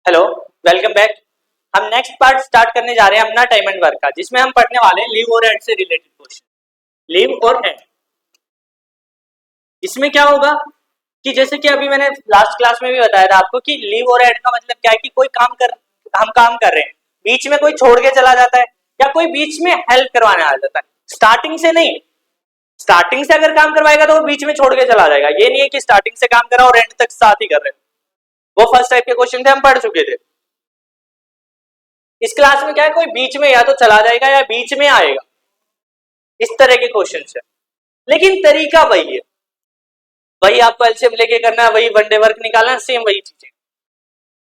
Hello, welcome back. हम next part start करने जा रहे हैं अपना टाइम एंड वर्क का, जिसमें हम पढ़ने वाले हैं लीव और एड से रिलेटेड क्वेश्चन। लीव और एड, इसमें क्या होगा कि जैसे कि अभी मैंने लास्ट क्लास में भी बताया था आपको कि लीव और एड का मतलब क्या है कि हम काम कर रहे हैं, बीच में कोई छोड़ के चला जाता है या कोई बीच में हेल्प करवाने आ जाता है। स्टार्टिंग से नहीं, स्टार्टिंग से अगर काम करवाएगा तो वो बीच में छोड़ के चला जाएगा। ये नहीं है कि स्टार्टिंग से काम करा और एंड तक साथ ही कर रहे हैं। वो फर्स्ट टाइप के क्वेश्चन थे, हम पढ़ चुके थे। इस क्लास में क्या है, कोई बीच में या तो चला जाएगा या बीच में आएगा, इस तरह के क्वेश्चन है। लेकिन तरीका वही है, वही आपको एलसीएम लेके करना है, वही वनडे वर्क निकालना है, सेम वही चीजें।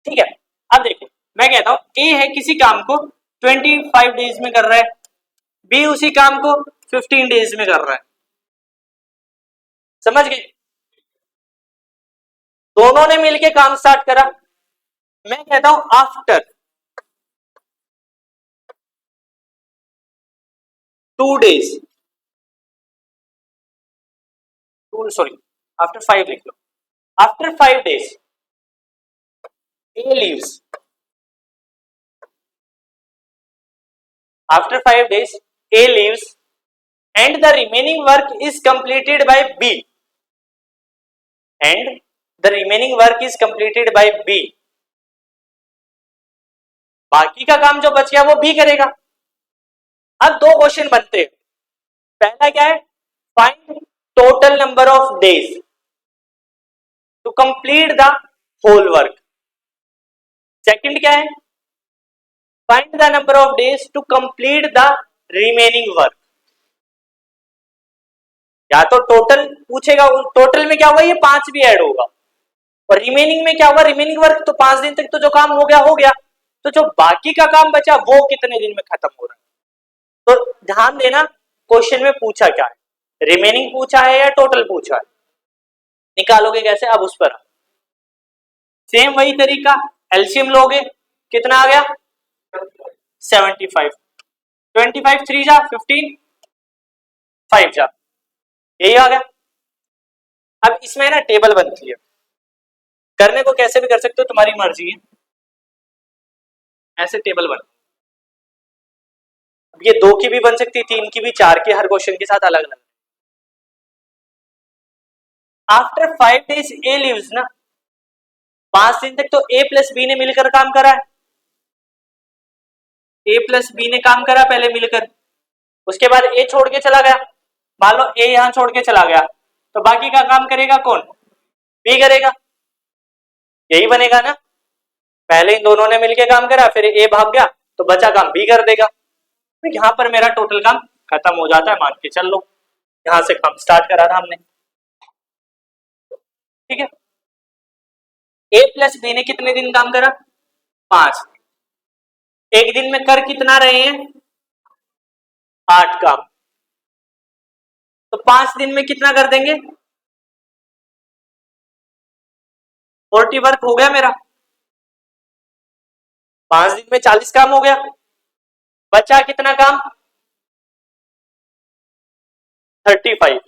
ठीक है, अब देखो मैं कहता हूं ए है किसी काम को 25 डेज में कर रहा है, बी उसी काम को 15 डेज में कर रहा है। समझ गए? दोनों ने मिलके काम स्टार्ट करा। मैं कहता हूं आफ्टर 2 days, सॉरी आफ्टर 5 लिख लो। After 5 days A leaves. After 5 days A leaves and the remaining work is completed by B. And the remaining work is completed by B. बाकी का काम जो बच गया वो B करेगा। अब दो क्वेश्चन बनते हैं। पहला क्या है, find total number of days to complete the whole work. Second क्या है, find the number of days to complete the remaining work. या तो टोटल पूछेगा, टोटल में क्या होगा, ये 5 भी ऐड होगा, और रिमेनिंग में क्या होगा, रिमेनिंग वर्क तो 5 दिन तक तो जो काम हो गया, तो जो बाकी का काम बचा वो कितने दिन में खत्म हो रहा है। तो ध्यान देना क्वेश्चन में पूछा क्या है, रिमेनिंग पूछा है या टोटल पूछा है, निकालोगे कैसे। अब उस पर सेम वही तरीका, एलसीएम लोगे, कितना आ गया 75, 25 3 जा 15, 5 जा, यही आ गया। अब इसमें ना टेबल बनती है, करने को कैसे भी कर सकते हो, तुम्हारी मर्जी है। ऐसे टेबल बन, अब ये 2 की भी बन सकती है, 3 की भी, 4 की, हर क्वेश्चन के साथ अलग अलग। आफ्टर 5 days ए लीव्स ना, 5 दिन तक तो ए प्लस बी ने मिलकर काम करा है, ए प्लस बी ने काम करा पहले मिलकर, उसके बाद ए छोड़ के चला गया। मान लो ए यहां छोड़ के चला गया, तो बाकी का काम करेगा कौन, बी करेगा। यही बनेगा ना, पहले इन दोनों ने मिलके काम करा, फिर ए भाग गया तो बचा काम बी कर देगा। तो यहां पर मेरा टोटल काम खत्म हो जाता है, मान के चल लो यहां से काम स्टार्ट करा था हमने। ठीक है, ए प्लस बी ने कितने दिन काम करा, 5। एक दिन में कर कितना रहे हैं, 8 काम, तो 5 दिन में कितना कर देंगे, 40 वर्क हो गया मेरा। 5 दिन में 40 काम हो गया, बचा कितना काम 35,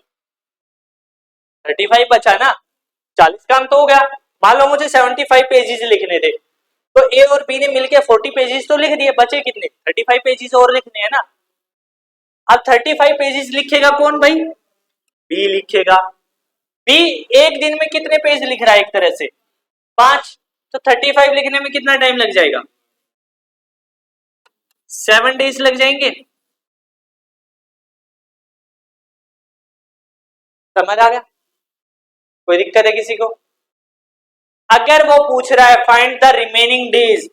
35 बचा ना, 40 काम तो हो गया। मान लो मुझे 75 पेजेस लिखने थे, तो ए और बी ने मिलके 40 पेजेस तो लिख दिए, बचे कितने 35 पेजेस और लिखने हैं ना। अब 35 पेजेस लिखेगा कौन भाई, बी लिखेगा। बी एक दिन में कितने पेज लिख रहा है, एक तरह से 5, तो 35 लिखने में कितना टाइम लग जाएगा, 7 days लग जाएंगे। समझ आ गया, कोई दिक्कत है किसी को। अगर वो पूछ रहा है find the remaining days,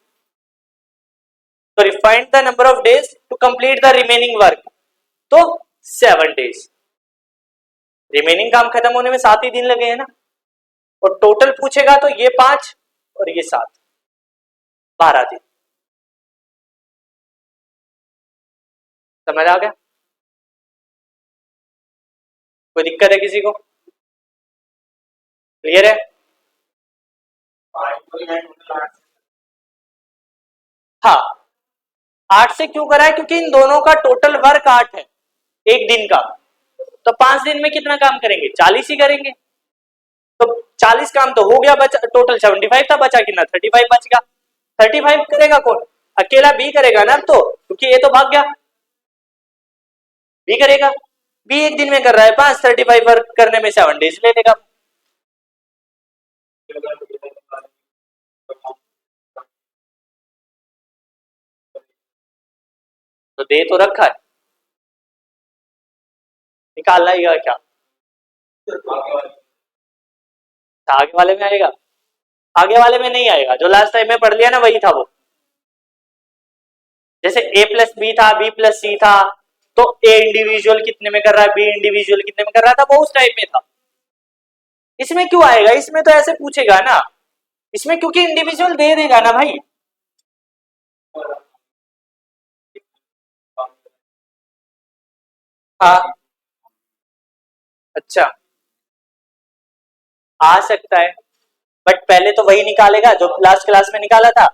sorry find the number of days to complete the remaining work, तो 7 days। रिमेनिंग काम खत्म होने में 7 ही दिन लगे हैं ना, और टोटल पूछेगा तो ये 5 और ये 7, 12 दिन। समझ आ गया, कोई दिक्कत है किसी को, क्लियर है। हाँ, 8 से क्यों करा है, क्योंकि इन दोनों का टोटल वर्क 8 है एक दिन का, तो 5 दिन में कितना काम करेंगे, 40 ही करेंगे। तो 40 काम तो हो गया, बचा टोटल 75 था, बचा कितना 35 बच गया। 35 करेगा कौन? अकेला बी करेगा ना, अब तो क्योंकि ये तो भाग गया, बी करेगा। बी एक दिन में कर रहा है 5, 35 वर्क करने में 7 डेज ले लेगा। तो दे तो रखा है, निकालना ही है क्या? आगे वाले में आएगा, आगे वाले में नहीं आएगा, जो लास्ट टाइम में पढ़ लिया ना वही था वो। जैसे a प्लस बी था, b प्लस सी था, तो a इंडिविजुअल कितने में कर रहा है, b इंडिविजुअल कितने में कर रहा था, वो उस टाइप में था। इसमें क्यों आएगा? इसमें तो ऐसे पूछेगा ना, इसमें क्योंकि इंडिविजुअल दे देगा ना भाई। हाँ अच्छा, आ सकता है, बट पहले तो वही निकालेगा जो लास्ट क्लास में निकाला था,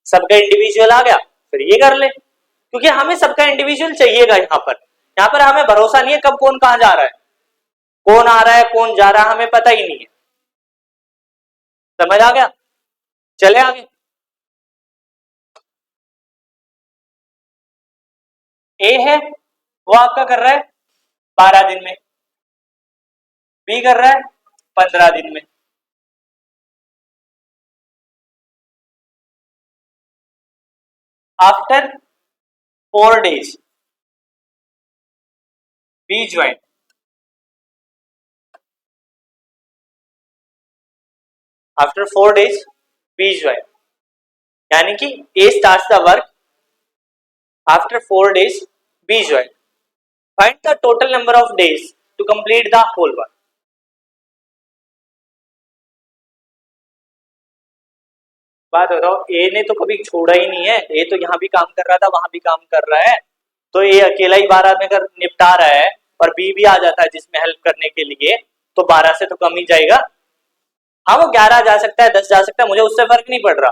सबका इंडिविजुअल आ गया, फिर ये कर ले, क्योंकि हमें सबका इंडिविजुअल चाहिएगा। यहाँ पर हमें भरोसा नहीं है कब कौन कहां जा रहा है, कौन आ रहा है कौन जा रहा है, हमें पता ही नहीं है। समझ आ गया? चले आगे। ए है वो आपका कर रहा है 12 दिन में, बी कर रहा है 15 दिन में। After 4 days B join, after 4 days B join, यानी कि A starts the work after 4 days B join, find the total number of days to complete the whole work. बात बताओ, ए ने तो कभी छोड़ा ही नहीं है, ए तो यहाँ भी काम कर रहा था वहां भी काम कर रहा है, तो ए अकेला ही 12 में कर निपटा रहा है, और बी भी आ जाता है जिसमें हेल्प करने के लिए, तो 12 से तो कम ही जाएगा। हाँ वो 11 जा सकता है, 10 जा सकता है, मुझे उससे फर्क नहीं पड़ रहा।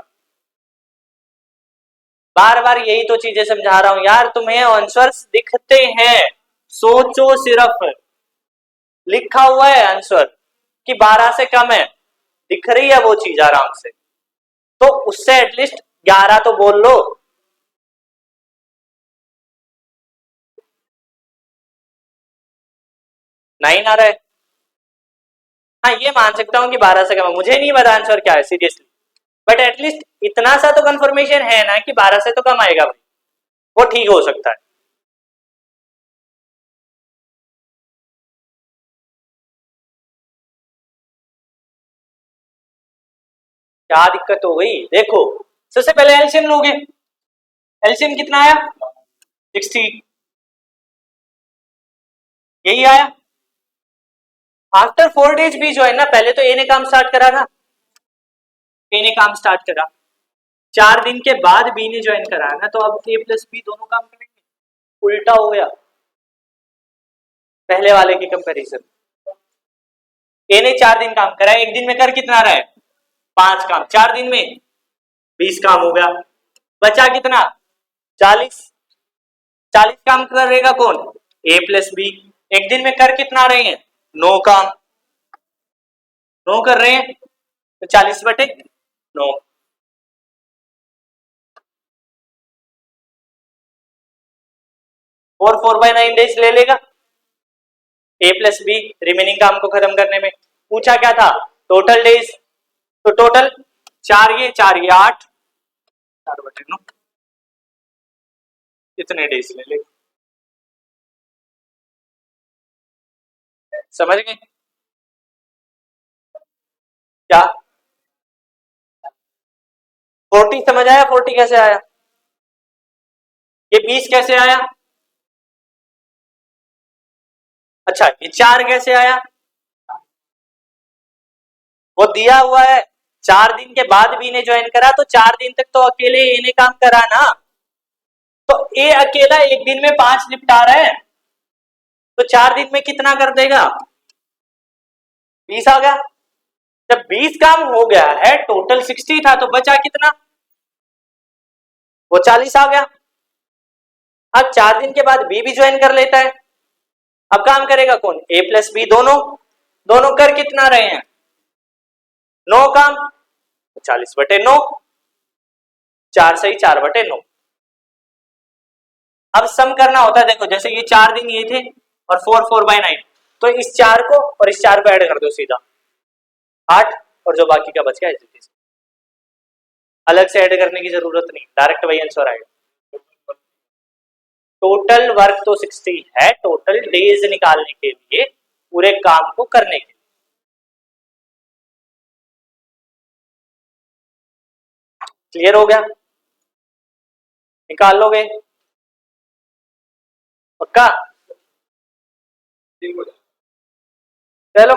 बार बार यही तो चीजें समझा रहा हूं यार, तुम्हें आंसर्स दिखते हैं, सोचो सिर्फ, लिखा हुआ है आंसर कि 12 से कम है, दिख रही है वो चीज आराम से, तो उससे एटलीस्ट 11 तो बोल लो। नाइन आ रहा है, हाँ ये मान सकता हूँ कि 12 से कम है, मुझे नहीं पता आंसर क्या है सीरियसली, बट एटलीस्ट इतना सा तो कंफर्मेशन है ना कि 12 से तो कम आएगा भाई, वो ठीक हो सकता है। क्या दिक्कत हो गई? देखो सबसे पहले एलसीएम लोगे, एलसीएम कितना आया 60, यही आया। आफ्टर 4 days भी जो है ना, पहले तो ए ने काम स्टार्ट करा था, ए ने काम स्टार्ट करा, 4 दिन के बाद बी ने ज्वाइन करा है ना, तो अब ए प्लस बी दोनों काम करेंगे, उल्टा हो गया पहले वाले के कंपैरिजन। ए ने 4 दिन काम करा, एक दिन में कर कितना रहा है 5 काम, 4 दिन में 20 काम हो गया, बचा कितना 40, 40 काम करेगा कौन? ए प्लस बी। एक दिन में कर कितना रहे हैं 9 काम, 9 कर रहे हैं, तो 40/9, 4/9 डेज ले लेगा ए प्लस बी रिमेनिंग काम को खत्म करने में। पूछा क्या था टोटल डेज, तो टोटल 4 ये 8, 4/9 इतने डेज ले लेगा। समझ गए क्या? 40 समझ आया? 40 कैसे आया? ये 20 कैसे आया? अच्छा ये 4 कैसे आया? वो दिया हुआ है, 4 दिन के बाद बी ने ज्वाइन करा, तो 4 दिन तक तो अकेले ए ने काम करा ना, तो ए अकेला एक दिन में 5 निपटा रहा है, तो 4 दिन में कितना कर देगा 20 आ गया। जब 20 काम हो गया है, टोटल 60 था, तो बचा कितना वो 40 आ गया। अब 4 दिन के बाद बी भी ज्वाइन कर लेता है, अब काम करेगा कौन? ए प्लस बी, दोनों दोनों कर कितना रहे हैं 9 काम, 40/9, 4 सही 4/9। अब सम करना होता है, देखो जैसे ये 4 दिन ये थे और 4/9, तो इस 4 को और इस 4 को ऐड कर दो सीधा 8, और जो बाकी का बच गया अलग से ऐड करने की जरूरत नहीं, डायरेक्ट वही आंसर आएगा। टोटल वर्क तो 60 है, टोटल डेज निकालने के लिए, पूरे काम को करने के लिए। क्लियर हो गया? निकाल लोगे पक्का? चलो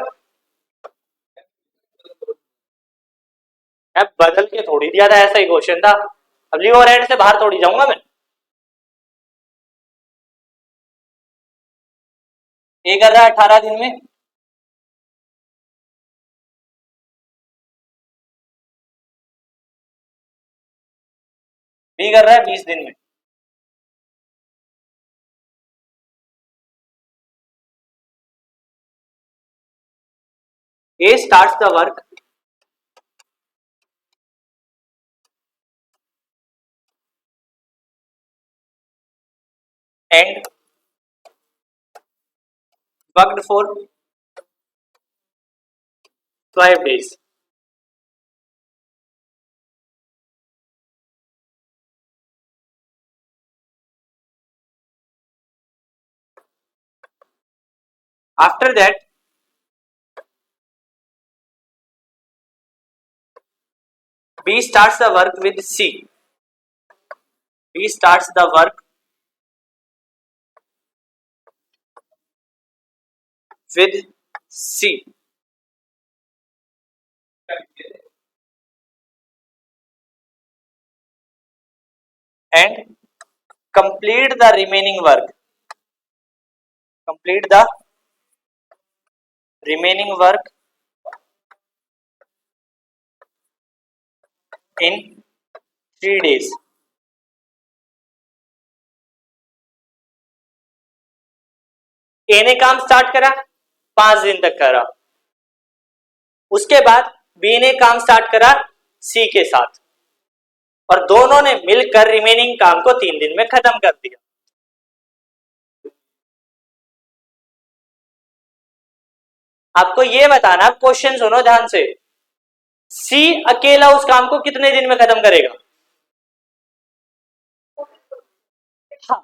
अब बदल के थोड़ी दिया था, ऐसा ही क्वेश्चन था, अब लीव और एड से बाहर थोड़ी जाऊंगा मैं। ए कर रहा है 18 दिन में, बी कर रहा है 20 दिन में। A starts the work and worked for 5 days. After that, B starts the work with C. B starts the work with C. And complete the remaining work. Complete the remaining work in 3 days. ए ने काम start करा, 5 दिन तक करा, उसके बाद B ने काम स्टार्ट करा सी के साथ, और दोनों ने मिलकर रिमेनिंग काम को 3 दिन में खत्म कर दिया। आपको ये बताना, क्वेश्चन सुनो ध्यान से, सी अकेला उस काम को कितने दिन में खत्म करेगा? हाँ,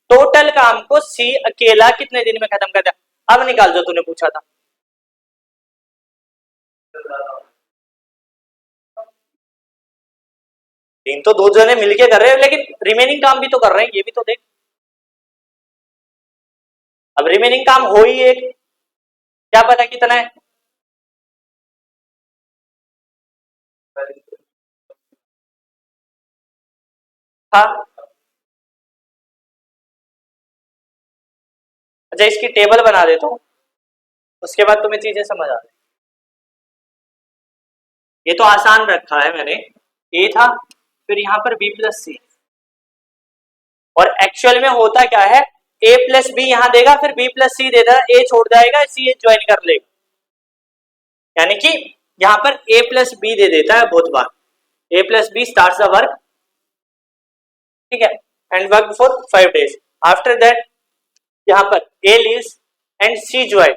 टोटल काम को सी अकेला कितने दिन में खत्म कर दिया? अब निकाल जो तूने पूछा था। दिन तो 2 जने मिलके कर रहे हैं, लेकिन रिमेनिंग काम भी तो कर रहे हैं, ये भी तो देख। अब रिमेनिंग काम हो ही एक, क्या पता कितना है? हाँ, अच्छा इसकी टेबल बना देता हूं, उसके बाद तुम्हें चीजें समझ आ जाए। ये तो आसान रखा है मैंने, ए था, फिर यहां पर बी प्लस सी, और एक्चुअल में होता क्या है, ए प्लस बी यहां देगा, फिर बी प्लस सी देगा, ए छोड़ जाएगा, सी ज्वाइन कर लेगा, यानी कि यहां पर ए प्लस बी दे देता है बहुत बार। A plus B starts the work, ठीक है, and work for 5 days। After that यहां पर A leaves and C join,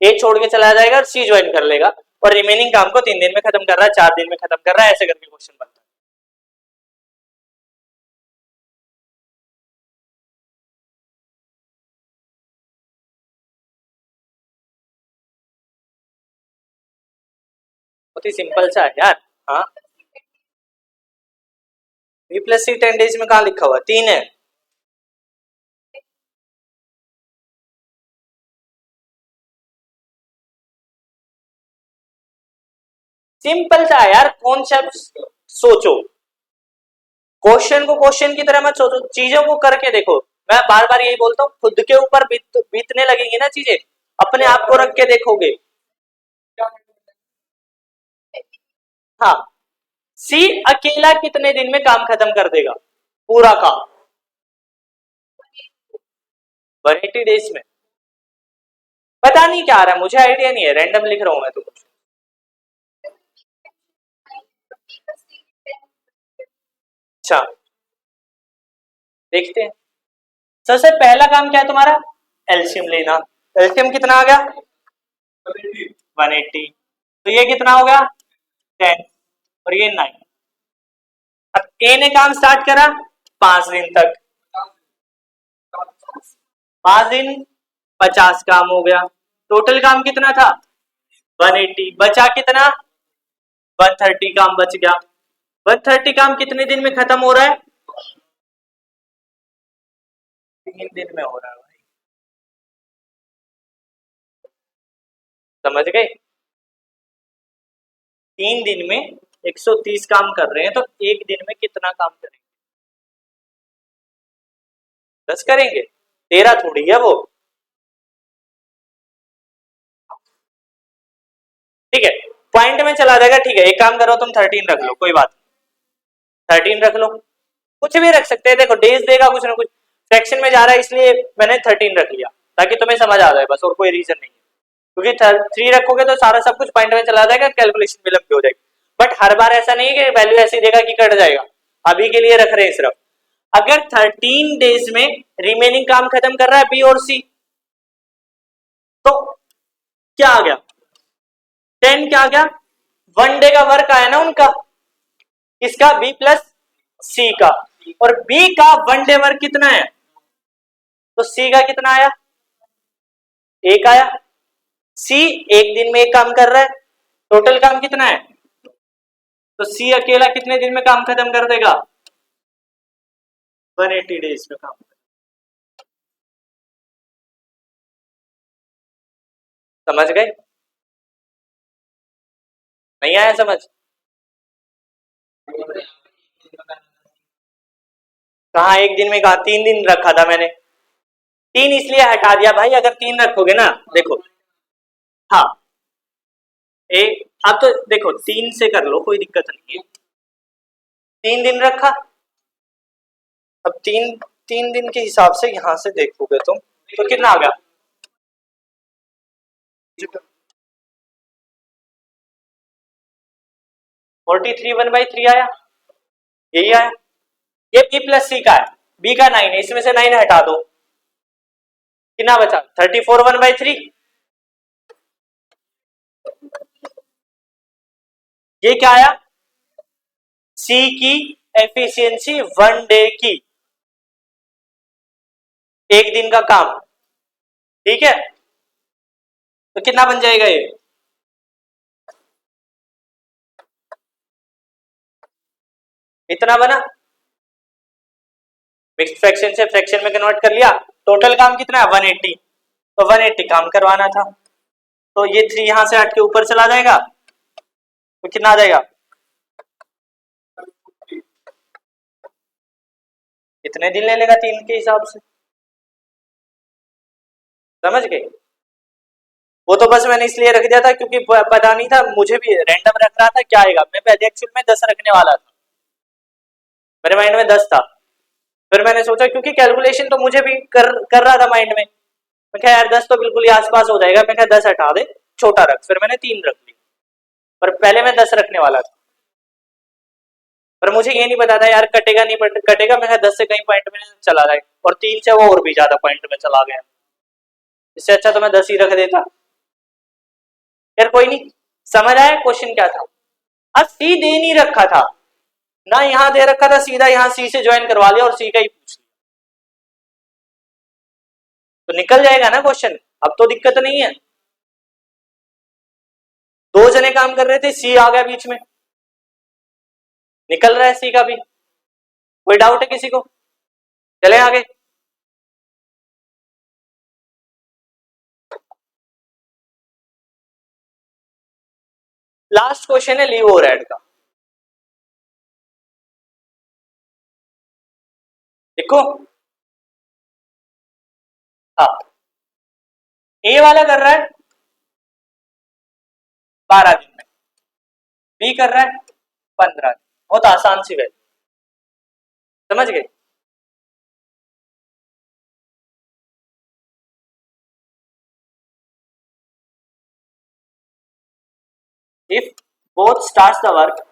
A छोड़ के चला जाएगा और सी ज्वाइन कर लेगा, और रिमेनिंग काम को 3 दिन में खत्म कर रहा है, 4 दिन में खत्म कर रहा है, ऐसे करके क्वेश्चन बनता है। बहुत ही सिंपल सा है यार। हाँ, बी प्लस सी 10 days में कहा लिखा हुआ? 3 है। सिंपल सा है यार, कॉन्सेप्ट सोचो, क्वेश्चन को क्वेश्चन की तरह मत सोचो, चीजों को करके देखो। मैं बार बार यही बोलता हूँ, खुद के ऊपर बीतने लगेंगी ना चीजें, अपने आप को रख के देखोगे। हाँ, सी अकेला कितने दिन में काम खत्म कर देगा पूरा काम? 180 days में। पता नहीं क्या आ रहा है, मुझे आइडिया नहीं है, रैंडम लिख रहा हूं मैं तो कुछ। अच्छा देखते हैं। सबसे पहला काम क्या है तुम्हारा, एलसीएम लेना। एलसीएम कितना आ गया 180, तो ये कितना हो गया 10 और ये 9। अब ए ने काम स्टार्ट करा 5 दिन तक, 5 दिन 50 काम हो गया। टोटल काम कितना था 180, बचा कितना 130 काम बच गया। 130 काम कितने दिन में खत्म हो रहा है 3 दिन में हो रहा है भाई, समझ गए। 3 दिन में 130 काम कर रहे हैं, तो एक दिन में कितना काम करेंगे 10 करेंगे, 13 थोड़ी है वो। ठीक है, पॉइंट में चला जाएगा। ठीक है, एक काम करो तुम 13 रख लो, कोई बात 13 रख लो, कुछ भी रख सकते हैं। देखो डेज देगा कुछ ना कुछ, फ्रैक्शन में जा रहा है इसलिए मैंने 13 रख लिया ताकि तुम्हें समझ आ जाए बस, और कोई रीजन नहीं है। क्योंकि 3 रखोगे तो सारा सब कुछ पॉइंट में चला जाएगा, कैलकुलेशन भी लंबी हो जाएगी। बट हर बार ऐसा नहीं है कि वैल्यू ऐसी देगा कि कट जाएगा, अभी के लिए रख रहे हैं सिर्फ। अगर 13 डेज में रिमेनिंग काम खत्म कर रहा है बी और सी, तो क्या आ गया 10, क्या आ गया 1 डे का वर्क आया ना उनका, इसका बी प्लस सी का, और बी का 1 डे वर्क कितना है, तो सी का कितना आया 1 आया। सी एक दिन में एक काम कर रहा है, टोटल काम कितना है, तो सी अकेला कितने दिन में काम खत्म कर देगा 180 डेज में काम। समझ गए, नहीं आया समझ, कहा एक दिन में, कहा 3 दिन रखा था मैंने, 3 इसलिए हटा दिया भाई, अगर 3 रखोगे ना, देखो हाँ एक, अब तो देखो 3 से कर लो कोई दिक्कत नहीं है। 3 दिन रखा, अब 3 दिन के हिसाब से यहां से देखोगे तुम तो कितना आ गया 43 1/3 आया, यही आया। ये बी प्लस सी का है, बी का 9 है, इसमें से 9 हटा दो, कितना बचा 34 1/3। ये क्या आया सी की एफिशिएंसी 1 डे की, एक दिन का काम, ठीक है। तो कितना बन जाएगा ये, इतना बना, मिक्स्ड फ्रैक्शन से फ्रैक्शन में कन्वर्ट कर लिया। टोटल काम कितना है 180, तो 180 काम करवाना था, तो ये 3 यहां से हट के ऊपर चला जाएगा, तो कितना आ जाएगा, कितने दिन ले लेगा 3 के हिसाब से, समझ गए। वो तो बस मैंने इसलिए रख दिया था क्योंकि पता नहीं था, मुझे भी रैंडम रख रहा था क्या आएगा, मैं पहले एक्चुअल में 10 रखने वाला था, मेरे माइंड में 10 था। फिर मैंने सोचा क्योंकि कैलकुलेशन तो मुझे भी कर रहा था माइंड में, मैं कहा यार 10 तो बिल्कुल ही आसपास हो जाएगा, मैं कहा 10 हटा दे छोटा रख, फिर मैंने 3 रख ली, पर पहले मैं 10 रखने वाला था। पर मुझे ये नहीं पता था यार कटेगा नहीं कटेगा, मैं कहा 10 से कहीं पॉइंट में चला जाए, और 3 से वो और भी ज्यादा पॉइंट में चला गया, इससे अच्छा तो मैं 10 ही रख देता। यार कोई नहीं, समझ आया क्वेश्चन क्या था। अब सी दे नहीं रखा था ना, यहां दे रखा था, सीधा यहां सी से ज्वाइन करवा लिया और सी का ही पूछ लिया, तो निकल जाएगा ना क्वेश्चन, अब तो दिक्कत नहीं है। 2 जने काम कर रहे थे, सी आ गया बीच में, निकल रहा है सी का भी। कोई डाउट है किसी को, चले आगे। लास्ट क्वेश्चन है लीव ओवरहेड का, देखो हाँ, ए वाला कर रहा है 12 दिन में, बी कर रहा है 15 दिन, बहुत आसान सी वैल्यू, समझ गए। If both starts the work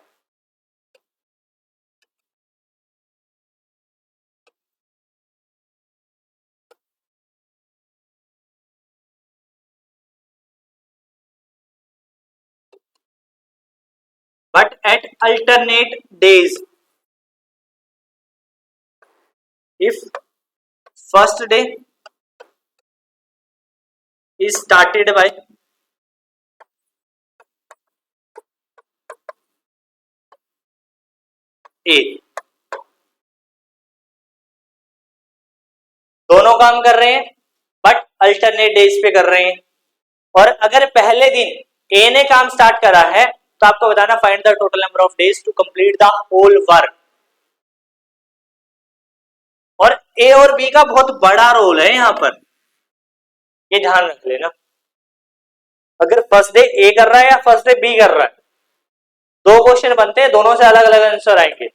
but at alternate days. If first day is started by A, दोनों काम कर रहे हैं बट अल्टरनेट डेज पे कर रहे हैं, और अगर पहले दिन ए ने काम स्टार्ट करा है तो आपको बताना find the total number of days to complete the whole work. और ए और बी का बहुत बड़ा रोल है यहां पर, ये ध्यान रख लेना। अगर फर्स्ट डे ए कर रहा है या फर्स्ट डे बी कर रहा है, दो क्वेश्चन बनते हैं, दोनों से अलग अलग आंसर आएंगे।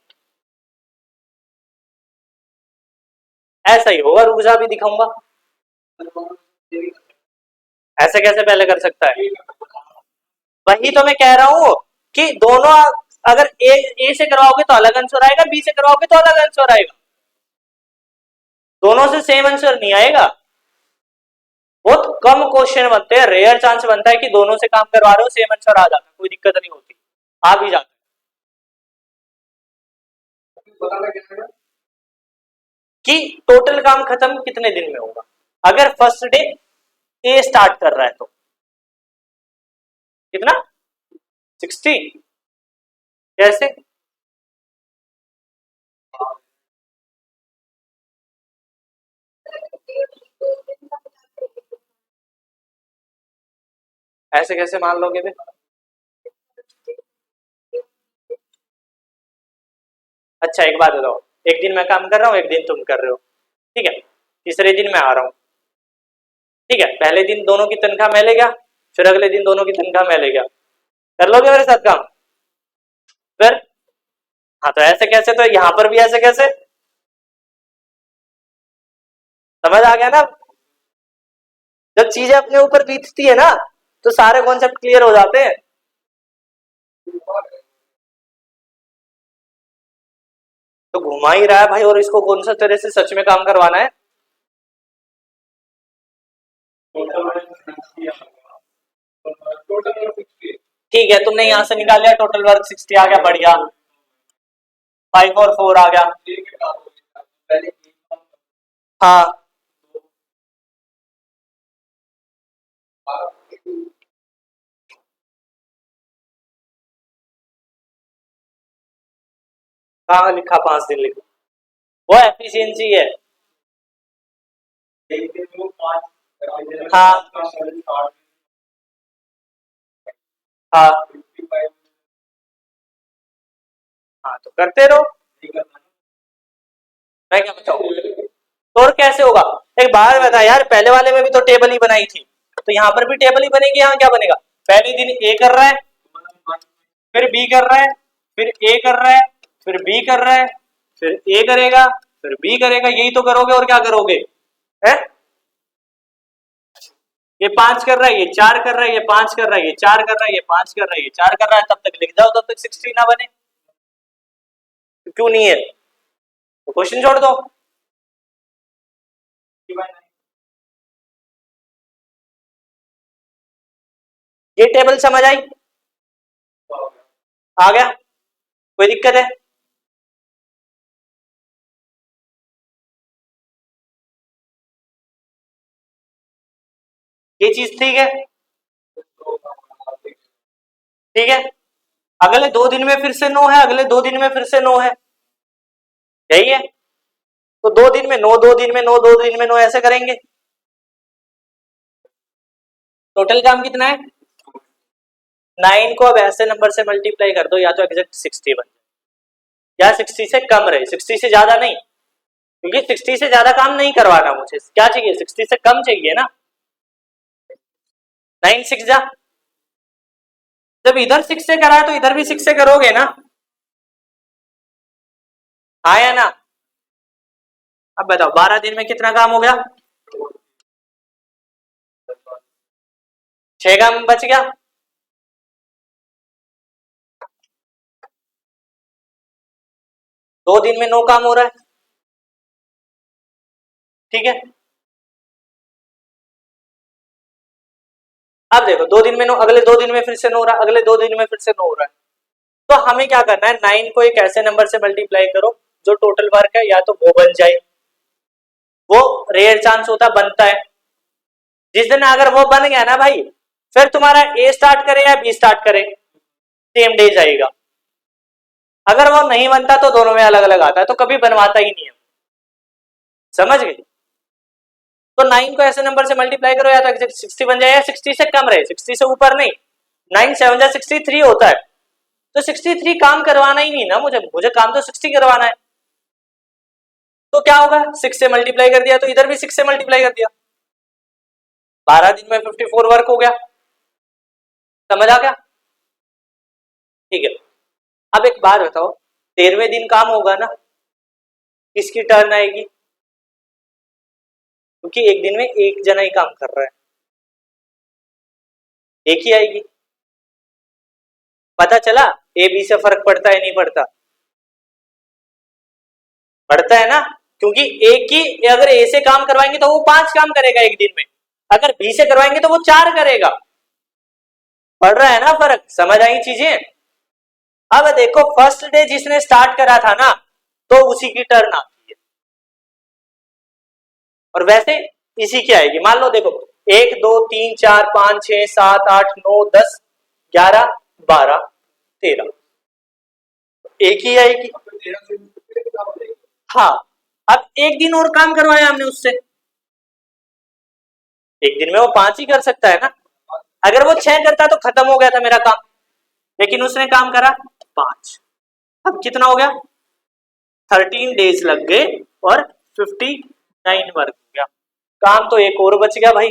ऐसा ही होगा, रुक जा भी दिखाऊंगा। ऐसे कैसे पहले कर सकता है? वही तो मैं कह रहा हूं कि दोनों अगर ए से करवाओगे तो अलग आंसर आएगा, बी से करवाओगे तो अलग आंसर आएगा, दोनों से सेम आंसर नहीं आएगा। बहुत कम क्वेश्चन बनते हैं, रेयर चांस बनता है कि दोनों से काम करवा रहे हो सेम आंसर आ जाता है, कोई दिक्कत नहीं होती, आ भी जाता है। कि टोटल काम खत्म कितने दिन में होगा अगर फर्स्ट डे ए स्टार्ट कर रहा है तो कितना 60। कैसे? ऐसे कैसे मान लोगे बे? अच्छा एक बात बताओ, एक दिन मैं काम कर रहा हूँ, एक दिन तुम कर रहे हो, ठीक है, तीसरे दिन मैं आ रहा हूँ, ठीक है, पहले दिन दोनों की तनख्वाह मैं ले गया, फिर अगले दिन दोनों की तनख्वाह मैं ले गया, कर लोगे मेरे साथ काम? फिर हाँ, तो ऐसे कैसे, तो यहां पर भी ऐसे कैसे, समझ आ गया ना? जब चीजें अपने ऊपर बीतती है ना तो सारे कॉन्सेप्ट क्लियर हो जाते हैं। तो घुमा ही रहा है भाई, और इसको कौन सा तरह से सच में काम करवाना है? ठीक है, तुमने यहां से निकाल लिया, टोटल वर्क 60 आ गया, बढ़िया, 5 और 4 आ गया। हाँ, कहाँ लिखा 5 दिन लिखा? वो एफिशिएंसी है। हाँ हाँ हाँ, तो करते रहो, मैं क्या बताऊँ? तो और कैसे होगा? एक बार बता यार, पहले वाले में भी तो टेबल ही बनाई थी, तो यहाँ पर भी टेबल ही बनेगी। यहाँ क्या बनेगा? पहले दिन ए कर रहा है, फिर बी कर रहा है, फिर ए कर रहा है, फिर बी कर रहा है, फिर ए करेगा, फिर बी करेगा, यही तो करोगे, और क्या करोगे? है? ये 5 कर रहा है, ये 4 कर रहा है, ये 5 कर रहा है, ये 4 कर रहा है, ये 5 कर रहा है, ये 4 कर रहा है, तब तक लिख जाओ, तब तक 60 ना बने। तो क्यों नहीं है? तो क्वेश्चन छोड़ दो। ये टेबल समझ आई? आ गया? कोई दिक्कत है? ये चीज ठीक है? ठीक है, अगले 2 दिन में फिर से नो है, अगले 2 दिन में फिर से नो है, यही है। तो 2 दिन में नो, 2 दिन में नो, 2 दिन में नो, ऐसे करेंगे। टोटल काम कितना है? 9 को अब ऐसे नंबर से मल्टीप्लाई कर दो, या तो एग्जैक्ट 60 बन जाए, या 60 से कम रहे, 60 से ज्यादा नहीं, क्योंकि 60 से ज्यादा काम नहीं करवाना मुझे। क्या चाहिए? 60 से कम चाहिए ना। 9 6 जा, जब इधर 6 से करा है तो इधर भी 6 से करोगे ना? हाँ या ना? अब बताओ 12 दिन में कितना काम हो गया? 6 काम बच गया। 2 दिन में 9 काम हो रहा है, ठीक है। अब देखो 2 दिन में 9, अगले 2 दिन में फिर से 9 हो रहा है, अगले 2 दिन में फिर से 9 हो रहा है, तो हमें क्या करना है, 9 को एक ऐसे नंबर से मल्टीप्लाई करो जो टोटल वर्क है या तो वो बन जाए, वो रेयर चांस होता बनता है। जिस दिन अगर वो बन गया ना भाई, फिर तुम्हारा ए स्टार्ट करे या बी स्टार्ट करे सेम डे जाएगा। अगर वो नहीं बनता तो दोनों में अलग अलग आता है, तो कभी बनवाता ही नहीं है। समझ गए? तो 9 को ऐसे नंबर से मल्टीप्लाई करो या तो 60 बन जाए या 60 से कम रहे, 60 से ऊपर नहीं। 9 7 जा 63 होता है, तो 63 काम करवाना ही नहीं ना मुझे काम तो 60 करवाना है। तो क्या होगा, 6 से मल्टीप्लाई कर दिया तो इधर भी 6 से मल्टीप्लाई कर दिया, 12 दिन में 54 वर्क हो गया। समझ आ गया? ठीक है। अब एक बात बताओ, 13वें दिन काम होगा ना, किसकी टर्न आएगी? क्योंकि एक दिन में एक जना ही काम कर रहा है, एक ही आएगी। पता चला ए बी से फर्क पड़ता है नहीं पड़ता? पड़ता है ना, क्योंकि एक ही अगर ए से काम करवाएंगे तो वो 5 काम करेगा एक दिन में, अगर बी से करवाएंगे तो वो 4 करेगा। पड़ रहा है ना फर्क? समझ आई चीजें? अब देखो फर्स्ट डे जिसने स्टार्ट करा था ना, तो उसी की टर्न आती है, और वैसे इसी की आएगी। मान लो देखो 1 2 3 4 5 6 7 8 9 10 11 12 13, एक ही आएगी। हाँ, अब एक दिन और काम करवाया हमने उससे, एक दिन में वो 5 ही कर सकता है ना। अगर वो 6 करता तो खत्म हो गया था मेरा काम, लेकिन उसने काम करा 5। अब कितना हो गया? 13 डेज लग गए और 59 वर्क हो गया। काम तो एक और बच गया भाई।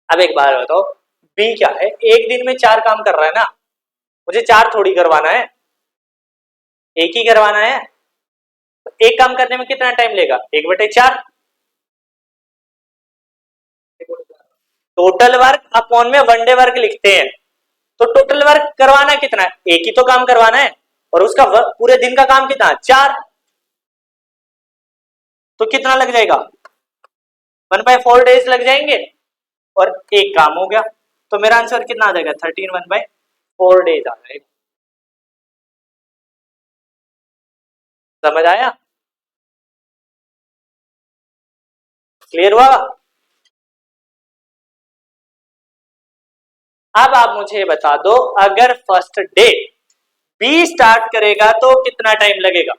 अब एक बार बताओ, बी क्या है, एक दिन में 4 काम कर रहा है ना, मुझे 4 थोड़ी करवाना है, एक ही करवाना है। तो एक काम करने में कितना टाइम लेगा? 1/4 टोटल वर्क अपॉन में वन डे वर्क लिखते हैं। तो टोटल वर्क करवाना कितना है? एक ही तो काम करवाना है, और उसका पूरे दिन का काम कितना है? 4। तो कितना लग जाएगा? 1/4 डेज लग जाएंगे, और एक काम हो गया। तो मेरा आंसर कितना आ जाएगा? 13 1/4 डेज आ जाएगा। समझ आया? क्लियर हुआ? अब आप मुझे बता दो, अगर फर्स्ट डे बी स्टार्ट करेगा तो कितना टाइम लगेगा?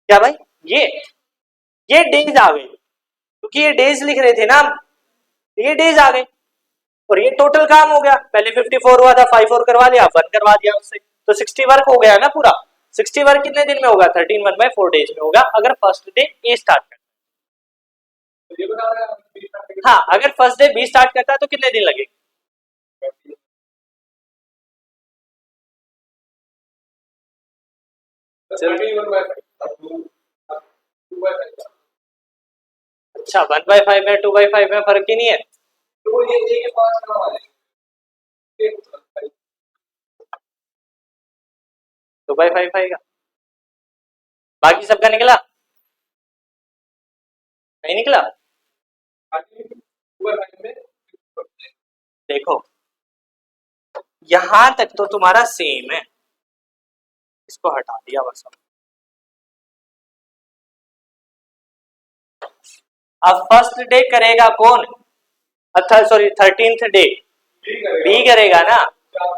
क्या भाई, ये डेज आ गई, क्योंकि ये डेज लिख रहे थे ना, ये डेज आ गए, और ये टोटल काम हो गया। पहले 54 हुआ था, 5 और करवा लिया, 1 करवा दिया उससे, तो 60 वर्क हो गया ना पूरा। 60 वर्क कितने दिन में होगा? 13 1/4 डेज में होगा, अगर फर्स्ट डे ए स्टार्ट करता है। हाँ, अगर फर्स्ट डे बी स्टार्ट करता है तो कितने दिन लगेंगे? अच्छा, 1/5 में 2/5 में फर्क ही नहीं है। तो ये 2/5 आएगा, बाकी सबका निकला? नहीं निकला? देखो यहां तक तो तुम्हारा सेम है, इसको हटा दिया बस। अब फर्स्ट डे करेगा कौन? अच्छा सॉरी, 13th डे बी करेगा ना,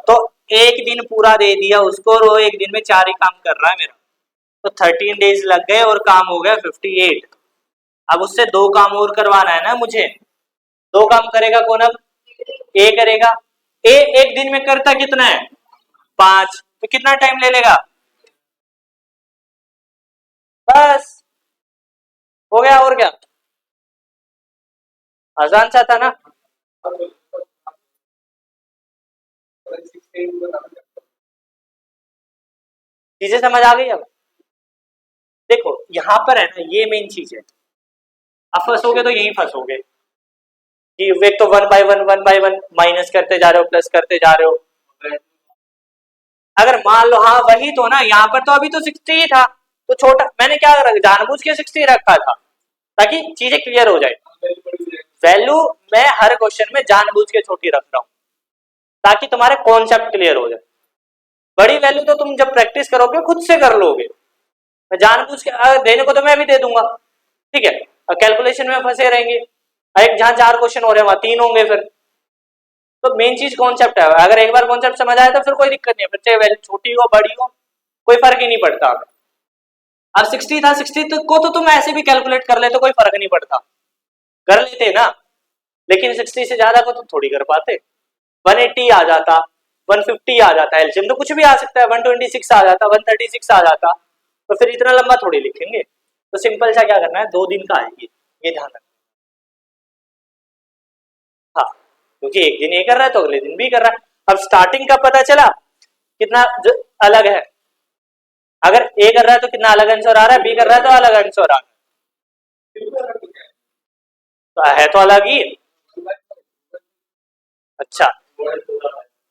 तो एक दिन पूरा दे दिया उसको, और वो एक दिन में 4 ही काम कर रहा है मेरा, तो 13 डेज लग गए और काम हो गया 58। अब उससे 2 काम और करवाना है ना मुझे। 2 काम करेगा कौन? अब ए करेगा। ए एक दिन में करता कितना है? 5, तो कितना टाइम ले लेगा? बस हो गया, और क्या, आसान सा था ना। चीजें समझ आ गई? अब देखो यहां पर है ना, ये मेन चीज है। अब फंसोगे तो यही फंसोगे कि वे तो 1/1 माइनस करते जा रहे हो, प्लस करते जा रहे हो। अगर मान लो, हाँ वही तो ना, यहाँ पर तो अभी तो 60 ही था, तो छोटा मैंने क्या जानबूझ के 60 रखा था ताकि चीजें क्लियर हो जाए। वैल्यू मैं हर क्वेश्चन में जानबूझ के छोटी रख रहा हूं ताकि तुम्हारे कॉन्सेप्ट क्लियर हो जाए। बड़ी वैल्यू तो तुम जब प्रैक्टिस करोगे खुद से कर लोगे, मैं जानबूझ के देने को तो मैं भी दे दूंगा, ठीक है। कैलकुलेशन में फंसे रहेंगे, एक जहां 4 क्वेश्चन हो रहे हैं वहां 3 होंगे फिर। तो मेन चीज कॉन्सेप्ट है, अगर एक बार कॉन्सेप्ट समझ आया तो फिर कोई दिक्कत नहीं है, फिर चाहे वैल्यू छोटी हो बड़ी हो कोई फर्क ही नहीं पड़ता। अब 60 था, 60 को तो तुम ऐसे भी कैलकुलेट कर लेते, कोई फर्क नहीं पड़ता, कर लेते ना, लेकिन 60 से ज्यादा को तो थोड़ी कर पाते। 180 आ जाता, 150 आ जाता, एलसीएम तो कुछ भी आ सकता है, 126 आ जाता, 136 आ जाता, तो फिर इतना लंबा थोड़ी लिखेंगे। तो सिंपल सा क्या करना है, 2 दिन का आएगी, ये ध्यान रखना। हाँ, क्योंकि एक दिन ये कर रहा है तो अगले दिन भी कर रहा है। अब स्टार्टिंग का पता चला कितना अलग है, अगर ए कर रहा है तो कितना अलग आंसर आ रहा है, बी कर रहा है तो अलग आंसर आ रहा है, तो है तो अलग ही। अच्छा,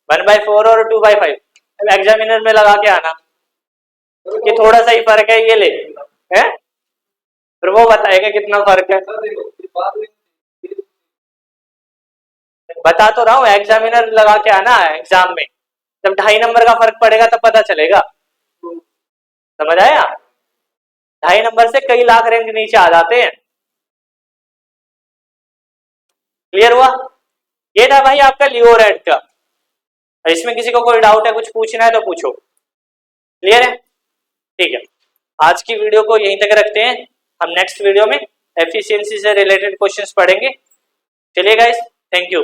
1/4 और 2/5 एग्जामिनर में लगा के आना कि थोड़ा सा ही फर्क है, ये ले है, फिर वो बताएगा कितना फर्क है। बता तो रहा हूँ, एग्जामिनर लगा के आना है एग्जाम में, जब 2.5 नंबर का फर्क पड़ेगा तब पता चलेगा, समझ आया। 2.5 नंबर से कई लाख रैंक नीचे आ जाते हैं। क्लियर हुआ? ये था भाई आपका लियो रेड का। इसमें किसी को कोई डाउट है, कुछ पूछना है तो पूछो। क्लियर है? ठीक है, आज की वीडियो को यहीं तक रखते हैं, हम नेक्स्ट वीडियो में एफिशिएंसी से रिलेटेड क्वेश्चंस पढ़ेंगे। चलिए गाइस, थैंक यू।